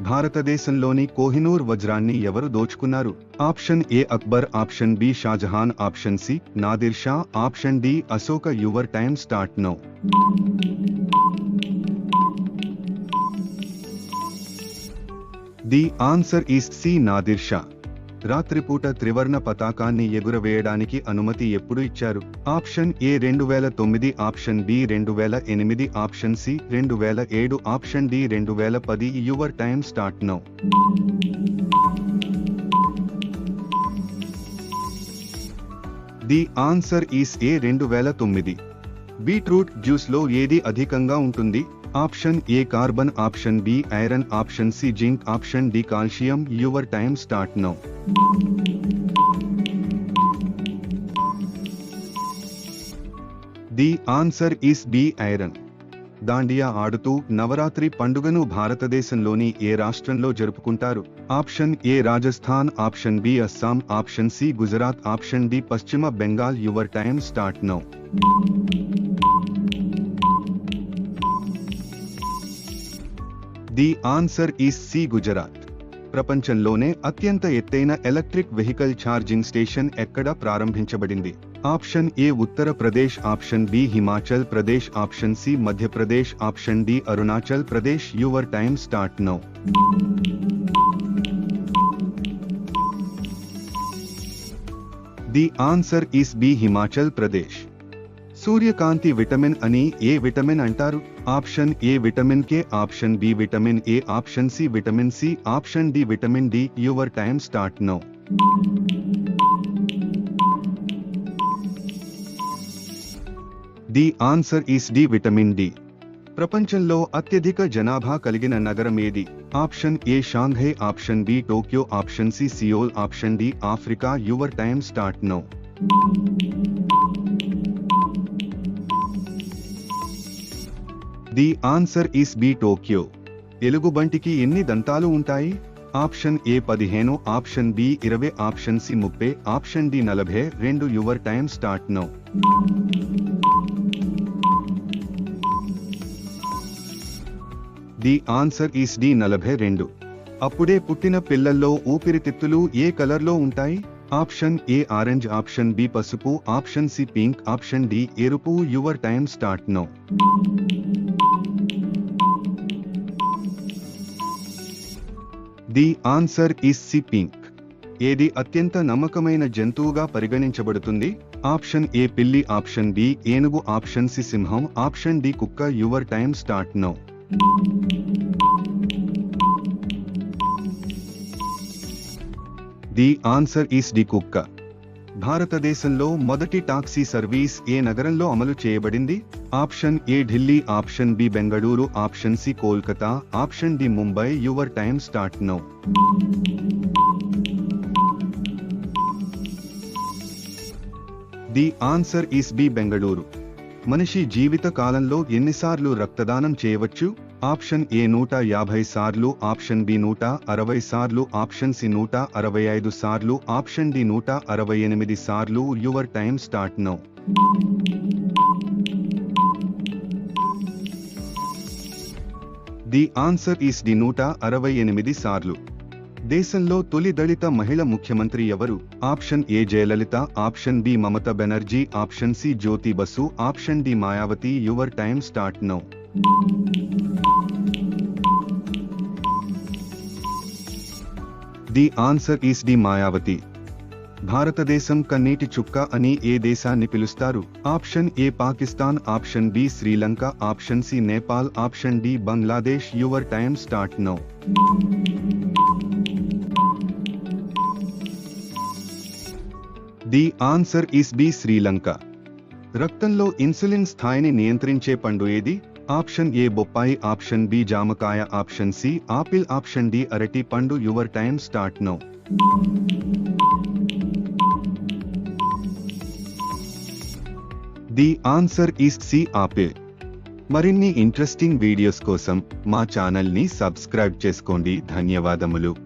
భారతదేశంలోని కోహినూర్ వజ్రాన్ని ఎవరు దోచుకున్నారు? Option A Akbar, option B Shahjahan, option C Nadir Shah, option D Ashoka. Your time start now. The answer is C Nadir Shah. రాత్రిపూట త్రివర్ణ పతాకాన్ని ఎగురవేయడానికి అనుమతి ఎప్పుడు ఇచ్చారు? Option A 2009, option B 2008, option C 2007, option D 2010. Your time start now. The answer is A 2009. Beetroot juice లో ఏది అధికంగా ఉంటుంది? Option A carbon, option B iron, option C zinc, option D calcium. Your time start now. The answer is B iron. Dandiya ఆడుతూ నవరాత్రి పండుగను భారతదేశంలోని ఏ రాష్ట్రంలో జరుపుకుంటారు? Option A Rajasthan, option B Assam, option C Gujarat, option D Paschim Bengal. Your time start now. The answer is C Gujarat. ప్రపంచంలోనే అత్యంత ఎత్తైన electric vehicle charging station ఎక్కడ ప్రారంభించబడింది? Option A Uttar Pradesh, option B Himachal Pradesh, option C Madhya Pradesh, option D Arunachal Pradesh. Your time start now. The answer is B Himachal Pradesh. సూర్యకాంతి vitamin అని ఏ vitamin అంటారు? Option A vitamin K, option B vitamin A, option C vitamin C, option D vitamin D. Your time start now. The answer is D vitamin D. ప్రపంచంలో అత్యధిక జనాభా కలిగిన నగరం ఏది? Option A Shanghai, option B Tokyo, option C Seoul, option D Africa. Your time start now. The answer is B Tokyo. ఎలుగుబంటికి ఎన్ని దంతాలు ఉంటాయి? Option A 15, option B 20, option C 30, option D 42. Your time start now. The answer is D 42. అప్పుడే పుట్టిన పిల్లల్లో ఊపిరితిత్తులు ఏ కలర్లో ఉంటాయి? Option A orange, option B పసుపు, option C pink, option D ఎరుపు. Your time start now. The answer is C pink. ఏది అత్యంత నమ్మకమైన జంతువుగా పరిగణించబడుతుంది? ఆప్షన్ ఏ పిల్లి, ఆప్షన్ బి ఏనుగు, ఆప్షన్ సి సింహం, ఆప్షన్ డి కుక్క. Your time start now. The answer is D కుక్క. భారతదేశంలో మొదటి టాక్సీ సర్వీస్ ఏ నగరంలో అమలు చేయబడింది? Option A Delhi, option B Bengaluru, option C Kolkata, option D Mumbai. Your time start now. The answer is B Bengaluru. మనిషి జీవిత కాలంలో ఎన్నిసార్లు రక్తదానం చేయవచ్చు? ఆప్షన్ ఏ 150 సార్లు, ఆప్షన్ బి 160 సార్లు, ఆప్షన్ సి 165 సార్లు, ఆప్షన్ డి 168 సార్లు. Your time start now. The answer is D 168 సార్లు. దేశంలో తొలి దళిత మహిళ ముఖ్యమంత్రి ఎవరు? Option A Jayalalitha, option B Mamata Banerjee, option C Jyoti Basu, option D Mayawati. Your time start now. The answer is D Mayawati. భారతదేశం కన్నీటి చుక్క అని ఏ దేశాన్ని పిలుస్తారు? Option A Pakistan, option B Sri Lanka, option C Nepal, option D Bangladesh. Your time start now. The answer is B Sri Lanka. రక్తంలో insulin స్థాయిని నియంత్రించే పండు ఏది? ఆప్షన్ ఏ బొప్పాయి, ఆప్షన్ బి జామకాయ, option C apple, option D అరటి పండు. Your time start now. The answer is C apple. మరిన్ని ఇంట్రెస్టింగ్ వీడియోస్ కోసం మా ఛానల్ ని సబ్స్క్రైబ్ చేసుకోండి. ధన్యవాదములు.